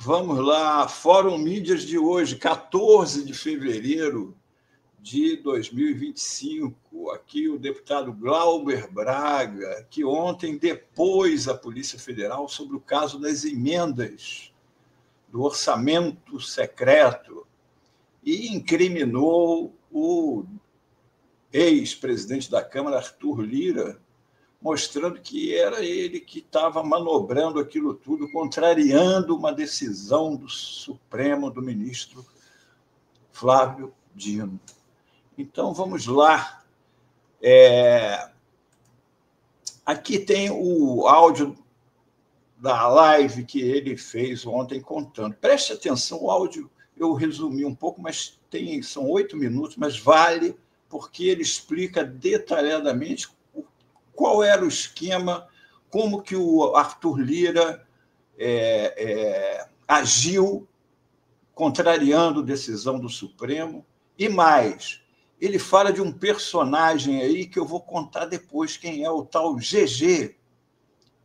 Vamos lá, Fórum Mídias de hoje, 14 de fevereiro de 2025. Aqui o deputado Glauber Braga, que ontem depôs a Polícia Federal sobre o caso das emendas do orçamento secreto e incriminou o ex-presidente da Câmara, Arthur Lira, mostrando que era ele que estava manobrando aquilo tudo, contrariando uma decisão do Supremo, do ministro Flávio Dino. Então, vamos lá. Aqui tem o áudio da live que ele fez ontem contando. Preste atenção, o áudio eu resumi um pouco, mas são 8 minutos, mas vale, porque ele explica detalhadamente qual era o esquema, como que o Arthur Lira agiu, contrariando a decisão do Supremo. E mais, ele fala de um personagem aí que eu vou contar depois quem é, o tal GG.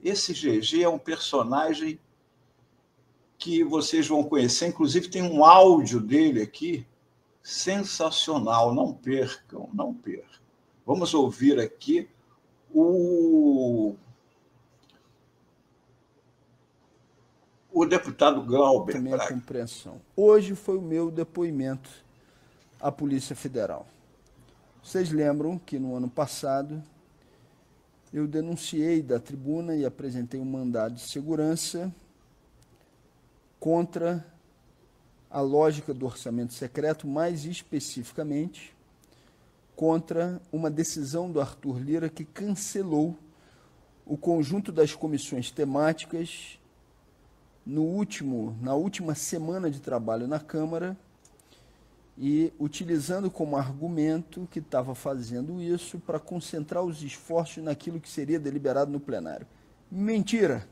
Esse GG é um personagem que vocês vão conhecer, inclusive tem um áudio dele aqui, sensacional, não percam, não percam. Vamos ouvir aqui o deputado Glauber Braga. Minha compreensão. Hoje foi o meu depoimento à Polícia Federal. Vocês lembram que no ano passado eu denunciei da tribuna e apresentei um mandado de segurança contra a lógica do orçamento secreto, mais especificamente contra uma decisão do Arthur Lira que cancelou o conjunto das comissões temáticas na última semana de trabalho na Câmara e utilizando como argumento que estava fazendo isso para concentrar os esforços naquilo que seria deliberado no plenário. Mentira!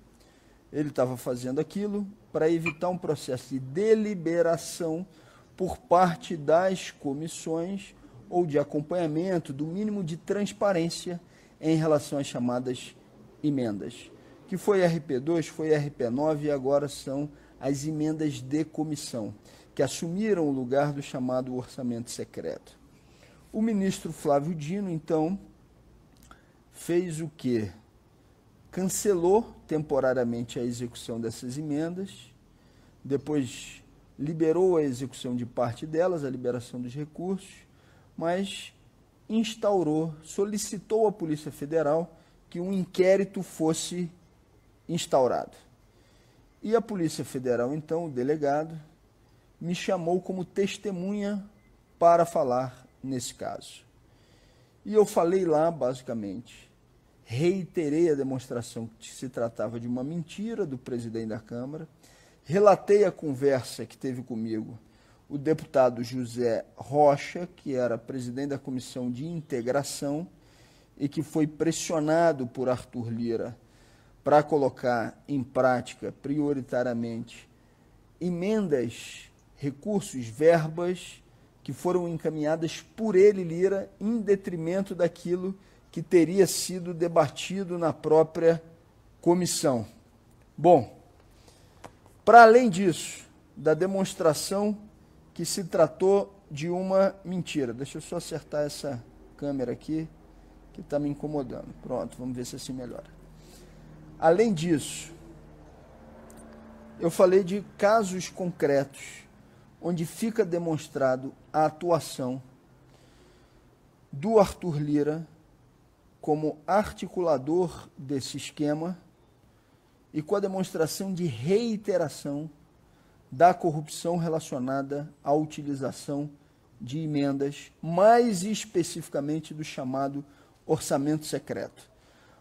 Ele estava fazendo aquilo para evitar um processo de deliberação por parte das comissões ou de acompanhamento, do mínimo de transparência em relação às chamadas emendas, que foi RP2, foi RP9 e agora são as emendas de comissão, que assumiram o lugar do chamado orçamento secreto. O ministro Flávio Dino, então, fez o quê? Cancelou temporariamente a execução dessas emendas, depois liberou a execução de parte delas, a liberação dos recursos, mas solicitou à Polícia Federal que um inquérito fosse instaurado. E a Polícia Federal, então, o delegado, me chamou como testemunha para falar nesse caso. E eu falei lá, basicamente, reiterei a demonstração que se tratava de uma mentira do presidente da Câmara, relatei a conversa que teve comigo o deputado José Rocha, que era presidente da Comissão de Integração e que foi pressionado por Arthur Lira para colocar em prática, prioritariamente, emendas, recursos, verbas que foram encaminhadas por ele, Lira, em detrimento daquilo que teria sido debatido na própria comissão. Bom, para além disso, da demonstração que se tratou de uma mentira. Deixa eu só acertar essa câmera aqui, que está me incomodando. Pronto, vamos ver se assim melhora. Além disso, eu falei de casos concretos, onde fica demonstrado a atuação do Arthur Lira como articulador desse esquema e com a demonstração de reiteração da corrupção relacionada à utilização de emendas, mais especificamente do chamado orçamento secreto.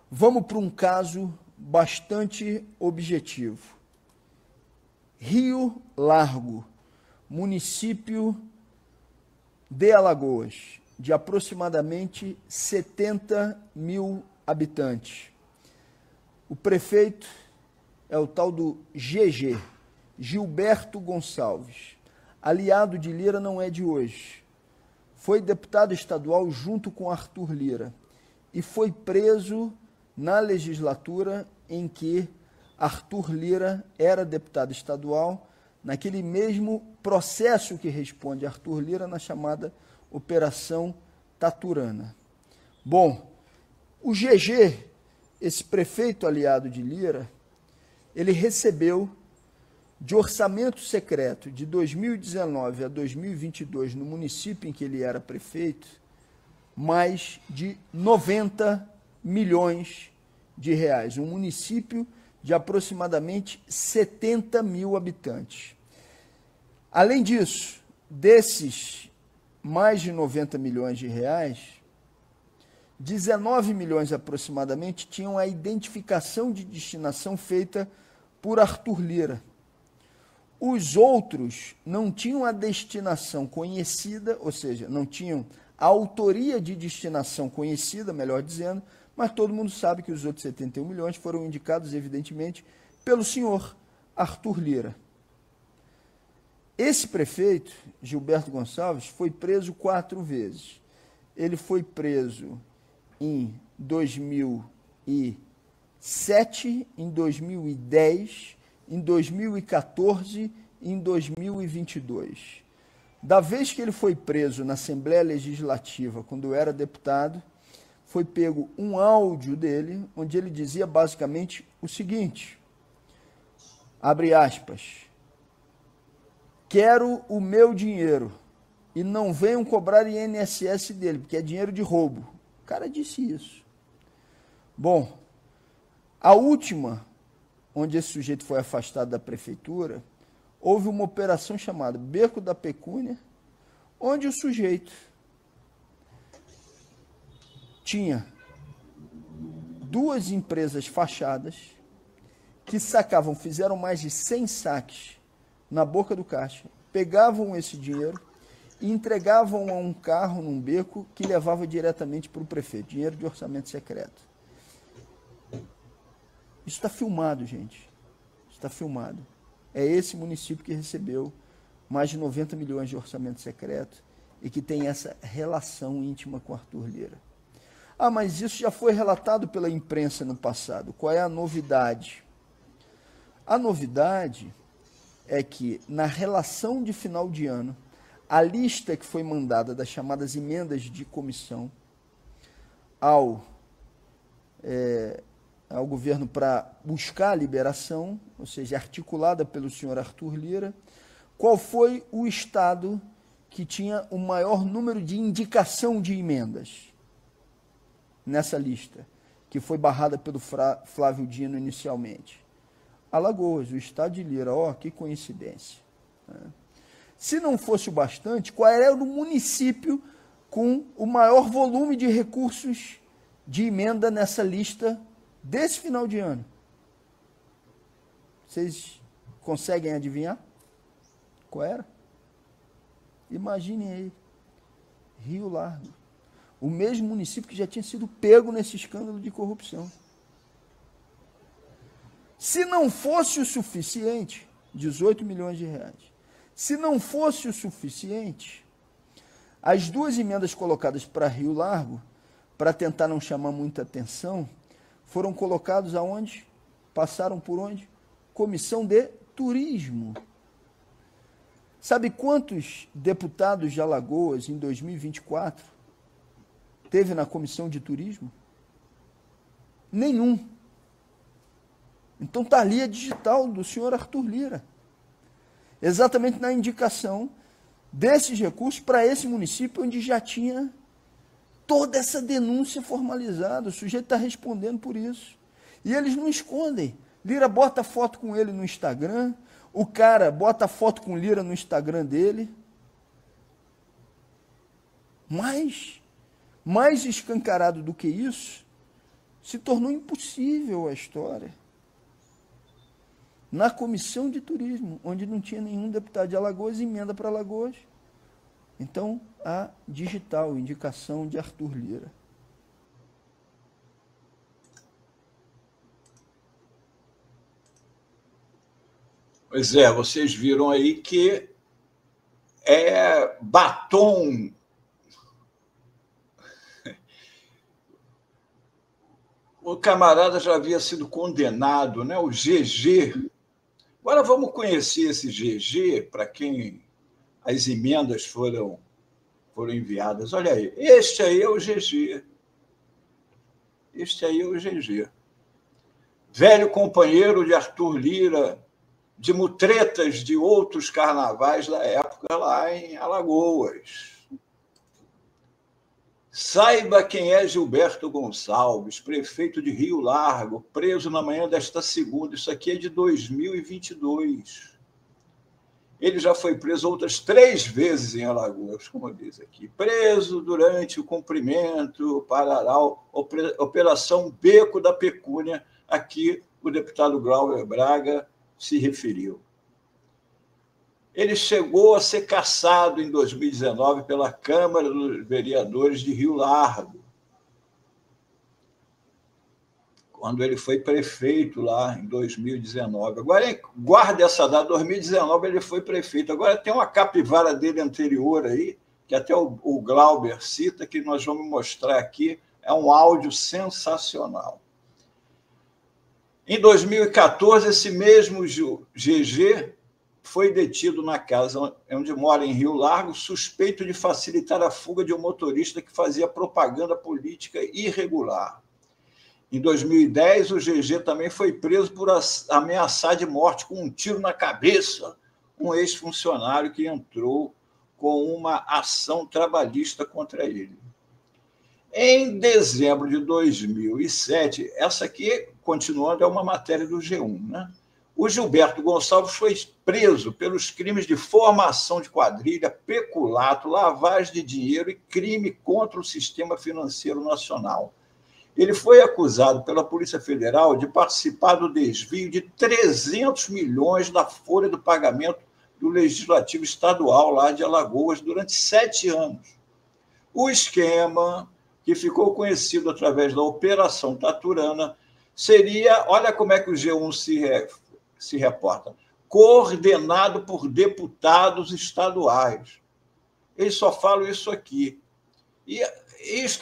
Vamos para um caso bastante objetivo. Rio Largo, município de Alagoas, de aproximadamente 70 mil habitantes. O prefeito é o tal do GG, Gilberto Gonçalves. Aliado de Lira não é de hoje. Foi deputado estadual junto com Arthur Lira e foi preso na legislatura em que Arthur Lira era deputado estadual, naquele mesmo processo que responde Arthur Lira na chamada Operação Taturana. Bom, o GG, esse prefeito aliado de Lira, ele recebeu de orçamento secreto de 2019 a 2022, no município em que ele era prefeito, mais de 90 milhões de reais. Um município de aproximadamente 70 mil habitantes. Além disso, desses mais de 90 milhões de reais, 19 milhões aproximadamente tinham a identificação de destinação feita por Arthur Lira. Os outros não tinham a destinação conhecida, ou seja, não tinham a autoria de destinação conhecida, melhor dizendo, mas todo mundo sabe que os outros 71 milhões foram indicados, evidentemente, pelo senhor Arthur Lira. Esse prefeito, Gilberto Gonçalves, foi preso 4 vezes. Ele foi preso em 2007, em 2010, em 2014 e em 2022. Da vez que ele foi preso na Assembleia Legislativa, quando eu era deputado, foi pego um áudio dele, onde ele dizia basicamente o seguinte, abre aspas, quero o meu dinheiro e não venham cobrar INSS dele, porque é dinheiro de roubo. O cara disse isso. Bom, a última, onde esse sujeito foi afastado da prefeitura, houve uma operação chamada Beco da Pecúnia, onde o sujeito tinha 2 empresas fachadas que sacavam, fizeram mais de 100 saques na boca do caixa, pegavam esse dinheiro e entregavam a um carro num beco que levava diretamente para o prefeito, dinheiro de orçamento secreto. Isso está filmado, gente. Está filmado. É esse município que recebeu mais de 90 milhões de orçamento secreto e que tem essa relação íntima com Arthur Lira. Ah, mas isso já foi relatado pela imprensa no passado. Qual é a novidade? A novidade é que, na relação de final de ano, a lista que foi mandada das chamadas emendas de comissão ao governo para buscar a liberação, ou seja, articulada pelo senhor Arthur Lira, qual foi o estado que tinha o maior número de indicação de emendas nessa lista, que foi barrada pelo Flávio Dino inicialmente? Alagoas, o estado de Lira. Ó, que coincidência. Se não fosse o bastante, qual era o município com o maior volume de recursos de emenda nessa lista desse final de ano? Vocês conseguem adivinhar? Qual era? Imaginem aí. Rio Largo. O mesmo município que já tinha sido pego nesse escândalo de corrupção. Se não fosse o suficiente, 18 milhões de reais. Se não fosse o suficiente, as 2 emendas colocadas para Rio Largo, para tentar não chamar muita atenção, foram colocados aonde? Passaram por onde? Comissão de Turismo. Sabe quantos deputados de Alagoas em 2024 teve na Comissão de Turismo? Nenhum. Então está ali a digital do senhor Arthur Lira. Exatamente na indicação desses recursos para esse município onde já tinha toda essa denúncia formalizada. O sujeito está respondendo por isso. E eles não escondem. Lira bota foto com ele no Instagram, o cara bota foto com Lira no Instagram dele. Mas, mais escancarado do que isso, se tornou impossível a história. Na Comissão de Turismo, onde não tinha nenhum deputado de Alagoas, emenda para Alagoas. Então, a digital, indicação de Arthur Lira. Pois é, vocês viram aí que é batom. O camarada já havia sido condenado, né? O GG. Agora vamos conhecer esse GG, para quem as emendas foram enviadas. Olha aí, este aí é o GG. Este aí é o GG. Velho companheiro de Arthur Lira, de mutretas de outros carnavais da época lá em Alagoas. Saiba quem é Gilberto Gonçalves, prefeito de Rio Largo, preso na manhã desta segunda. Isso aqui é de 2022. Ele já foi preso outras 3 vezes em Alagoas, como diz aqui. Preso durante o cumprimento, Pararal, Operação Beco da Pecúnia. Aqui o deputado Glauber Braga se referiu. Ele chegou a ser cassado em 2019 pela Câmara dos Vereadores de Rio Largo, quando ele foi prefeito lá em 2019. Agora, guarde essa data, 2019 ele foi prefeito. Agora tem uma capivara dele anterior aí, que até o Glauber cita, que nós vamos mostrar aqui. É um áudio sensacional. Em 2014, esse mesmo GG foi detido na casa onde mora em Rio Largo, suspeito de facilitar a fuga de um motorista que fazia propaganda política irregular. Em 2010, o GG também foi preso por ameaçar de morte com um tiro na cabeça um ex-funcionário que entrou com uma ação trabalhista contra ele. Em dezembro de 2007, essa aqui, continuando, é uma matéria do G1, né? O Gilberto Gonçalves foi preso pelos crimes de formação de quadrilha, peculato, lavagem de dinheiro e crime contra o sistema financeiro nacional. Ele foi acusado pela Polícia Federal de participar do desvio de 300 milhões da folha do pagamento do Legislativo Estadual lá de Alagoas durante 7 anos. O esquema, que ficou conhecido através da Operação Taturana, seria, olha como é que o G1 se reporta, coordenado por deputados estaduais. Eles só falam isso aqui. E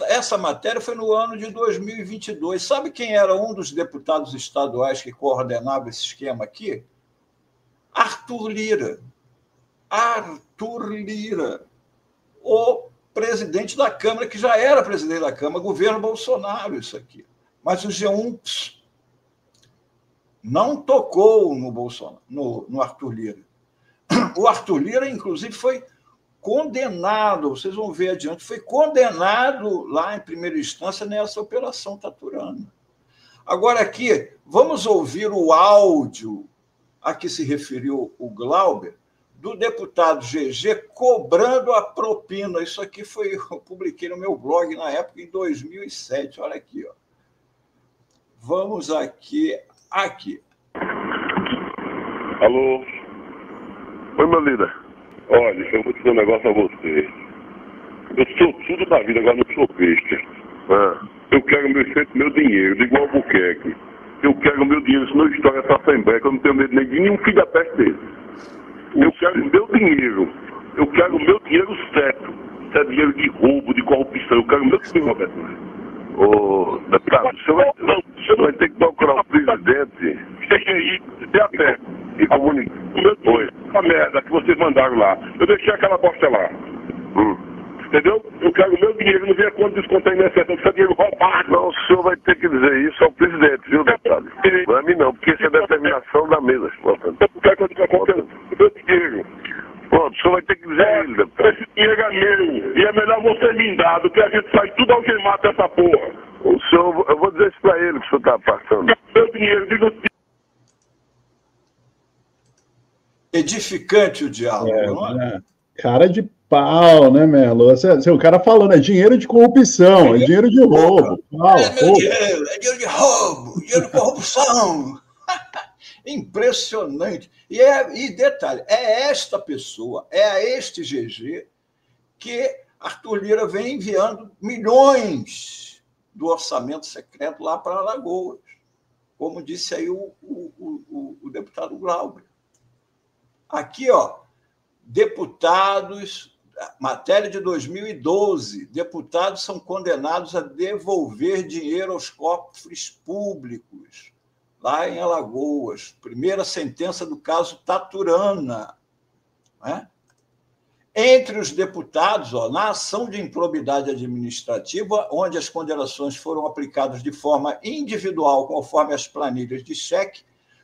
essa matéria foi no ano de 2022. Sabe quem era um dos deputados estaduais que coordenava esse esquema aqui? Arthur Lira. Arthur Lira, o presidente da Câmara, que já era presidente da Câmara, governo Bolsonaro, isso aqui. Mas o G1 não tocou no Bolsonaro, no Arthur Lira. O Arthur Lira, inclusive, foi condenado, vocês vão ver adiante, foi condenado lá em primeira instância nessa Operação Taturana. Agora aqui, vamos ouvir o áudio a que se referiu o Glauber, do deputado GG cobrando a propina. Isso aqui eu publiquei no meu blog na época, em 2007. Olha aqui, ó. Vamos aqui. Alô? Oi, meu líder. Olha, eu vou dizer um negócio a você. Eu sou tudo da vida, agora não sou besta. Eu quero meu dinheiro, igual o Albuquerque. Eu quero meu dinheiro, senão eu estouro essa Assembleia, que eu não tenho medo nem de nenhum filho da peste dele. Eu quero meu dinheiro. Eu quero meu dinheiro certo. Isso é dinheiro de roubo, de corrupção. Eu quero meu dinheiro, Roberto. Ô, deputado, você vai ter que procurar o presidente. Cheguei aí, dê a pé. E comunique. Oi. A merda que vocês mandaram lá. Eu deixei aquela bosta lá. Entendeu? Eu quero meu dinheiro, não venha quando descontar em excesso, não precisa dinheiro roubado. Não, o senhor vai ter que dizer isso ao presidente, viu, deputado? Não é a mim não, porque isso é determinação da mesa. Eu quero que eu diga conta meu dinheiro. Pronto, o senhor vai ter que dizer a ele, deputado. Esse dinheiro é meu, e é melhor você me dar do que a gente sai tudo algemado dessa porra. O senhor, eu vou dizer isso pra ele que o senhor tá passando. Meu dinheiro, diga o dinheiro. Edificante o diálogo, não é? Cara de pau, né, Melo? O cara falando, é dinheiro de corrupção, é dinheiro de roubo. É dinheiro de roubo, dinheiro de corrupção. Impressionante. E detalhe, é esta pessoa, é a este GG que Arthur Lira vem enviando milhões do orçamento secreto lá para Alagoas, como disse aí o deputado Glauber. Aqui, ó, deputados, matéria de 2012, deputados são condenados a devolver dinheiro aos cofres públicos lá em Alagoas, primeira sentença do caso Taturana, né? Entre os deputados, na ação de improbidade administrativa, onde as condenações foram aplicadas de forma individual, conforme as planilhas de cheque,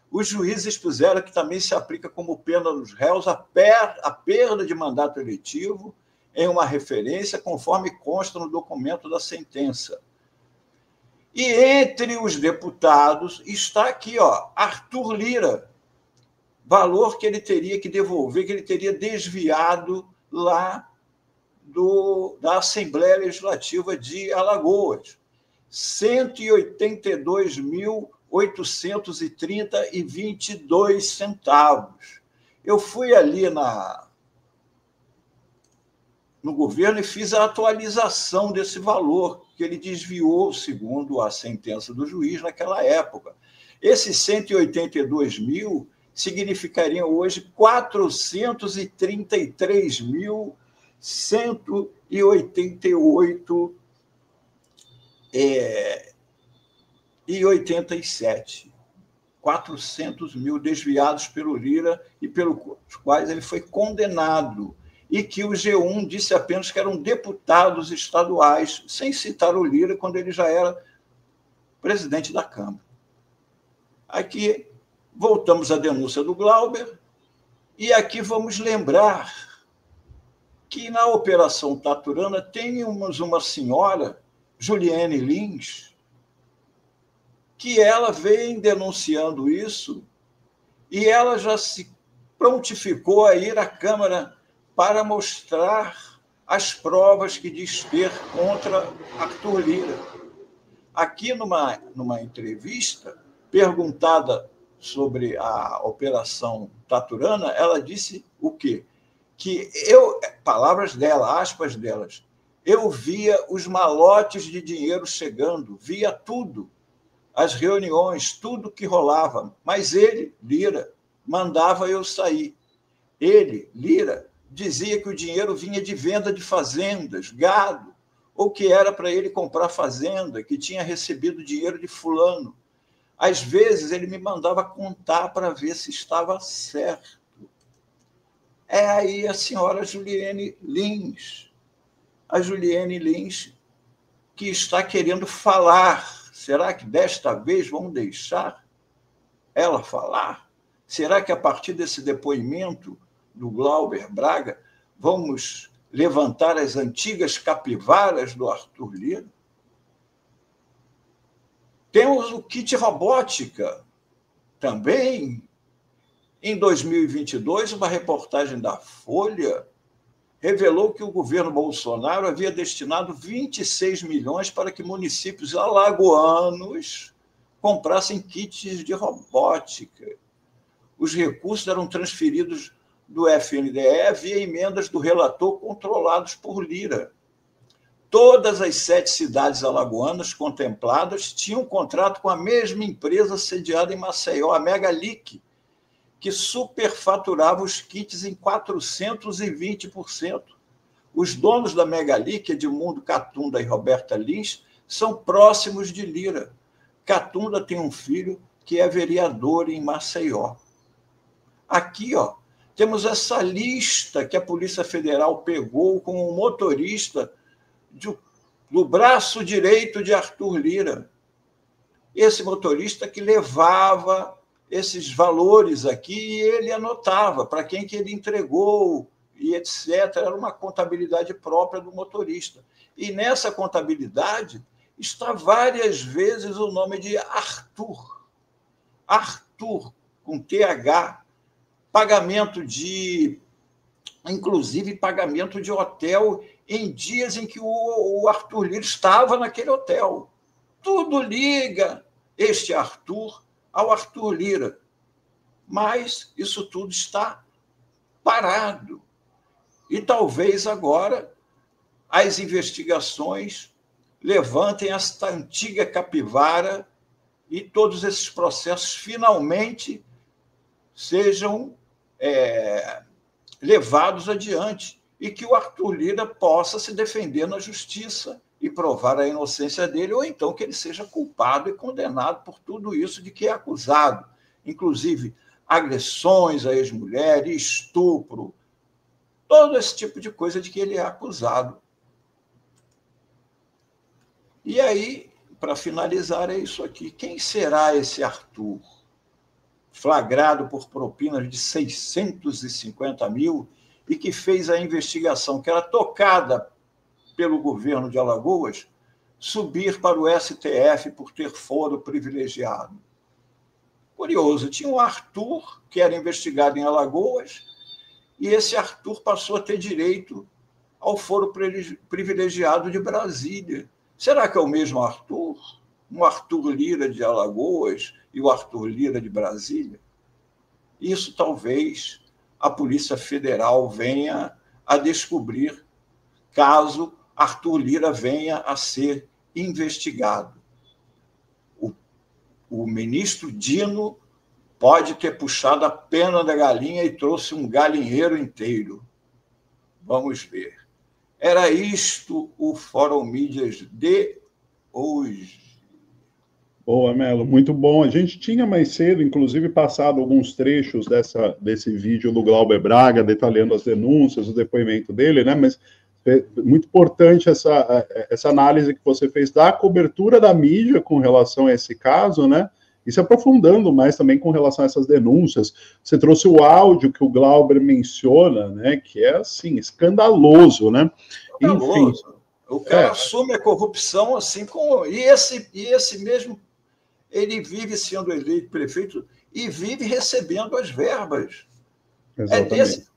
os juízes expuseram que também se aplica como pena dos réus a perda de mandato eletivo em uma referência, conforme consta no documento da sentença. E entre os deputados está aqui, Arthur Lira, valor que ele teria que devolver, que ele teria desviado lá da Assembleia Legislativa de Alagoas. R$ 182.830,22. Eu fui ali no governo e fiz a atualização desse valor, que ele desviou, segundo a sentença do juiz naquela época. Esses 182 mil significariam hoje 433.188,87. 400 mil desviados pelo Lira e pelos quais ele foi condenado. E que o G1 disse apenas que eram deputados estaduais, sem citar o Lira, quando ele já era presidente da Câmara. Aqui voltamos à denúncia do Glauber, e aqui vamos lembrar que na Operação Taturana temos uma senhora, Juliane Lins, que ela vem denunciando isso, e ela já se prontificou a ir à Câmara para mostrar as provas que diz ter contra Arthur Lira. Aqui, numa entrevista, perguntada sobre a Operação Taturana, ela disse o quê? Que palavras dela, aspas delas, eu via os malotes de dinheiro chegando, via tudo, as reuniões, tudo que rolava, mas ele, Lira, mandava eu sair. Ele, Lira, dizia que o dinheiro vinha de venda de fazendas, gado, ou que era para ele comprar fazenda, que tinha recebido dinheiro de fulano. Às vezes, ele me mandava contar para ver se estava certo. É aí a senhora Juliane Lins. A Juliane Lins que está querendo falar. Será que desta vez vão deixar ela falar? Será que a partir desse depoimento do Glauber Braga vamos levantar as antigas capivaras do Arthur Lira? Temos o kit robótica também. Em 2022, uma reportagem da Folha revelou que o governo Bolsonaro havia destinado 26 milhões para que municípios alagoanos comprassem kits de robótica. Os recursos eram transferidos do FNDE via emendas do relator controlados por Lira. Todas as 7 cidades alagoanas contempladas tinham contrato com a mesma empresa sediada em Maceió, a Megalic, que superfaturava os kits em 420%. Os donos da Megalic, Edmundo Catunda e Roberta Lins, são próximos de Lira. Catunda tem um filho que é vereador em Maceió. Aqui, temos essa lista que a Polícia Federal pegou com o motorista do braço direito de Arthur Lira. Esse motorista que levava esses valores aqui e ele anotava para quem que ele entregou e etc. Era uma contabilidade própria do motorista. E nessa contabilidade está várias vezes o nome de Arthur. Arthur, com TH, inclusive pagamento de hotel em dias em que o Arthur Lira estava naquele hotel. Tudo liga este Arthur ao Arthur Lira. Mas isso tudo está parado. E talvez agora as investigações levantem esta antiga capivara e todos esses processos finalmente sejam levados adiante e que o Arthur Lira possa se defender na justiça e provar a inocência dele, ou então que ele seja culpado e condenado por tudo isso de que é acusado, inclusive agressões à ex-mulher, estupro, todo esse tipo de coisa de que ele é acusado. E aí, para finalizar, é isso aqui. Quem será esse Arthur? Flagrado por propinas de 650 mil e que fez a investigação que era tocada pelo governo de Alagoas subir para o STF por ter foro privilegiado. Curioso, tinha um Arthur que era investigado em Alagoas e esse Arthur passou a ter direito ao foro privilegiado de Brasília. Será que é o mesmo Arthur? Um Arthur Lira de Alagoas e o Arthur Lira de Brasília? Isso talvez a Polícia Federal venha a descobrir caso Arthur Lira venha a ser investigado. O ministro Dino pode ter puxado a pena da galinha e trouxe um galinheiro inteiro. Vamos ver. Era isto o Fórum Mídias de hoje. Boa, Melo, muito bom. A gente tinha mais cedo, inclusive, passado alguns trechos desse vídeo do Glauber Braga, detalhando as denúncias, o depoimento dele, né? Mas é muito importante essa análise que você fez da cobertura da mídia com relação a esse caso, né? E se aprofundando mais também com relação a essas denúncias. Você trouxe o áudio que o Glauber menciona, né? Que é, assim, escandaloso, né? Escandaloso. Enfim. O cara assume a corrupção assim como... E esse mesmo, ele vive sendo eleito prefeito e vive recebendo as verbas.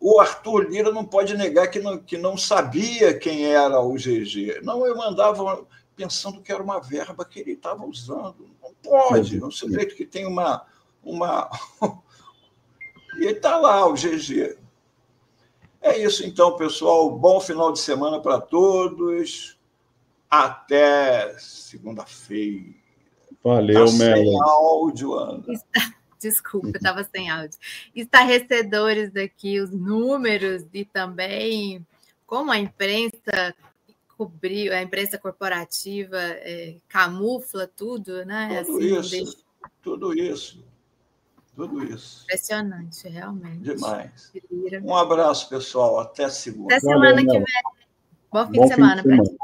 O Arthur Lira não pode negar que não sabia quem era o GG. Não, eu mandava pensando que era uma verba que ele estava usando. Não pode. Um sujeito que tem uma... E ele está lá, o GG. É isso, então, pessoal. Bom final de semana para todos. Até segunda-feira. Valeu, Melo. Sem áudio, Ana. Desculpa, eu estava sem áudio. Estarrecedores daqui os números e também como a imprensa cobriu, a imprensa corporativa camufla tudo, né? Tudo isso. Impressionante, realmente. Demais. Um abraço, pessoal. Até segunda. Até semana que vem. Bom fim de semana para ti.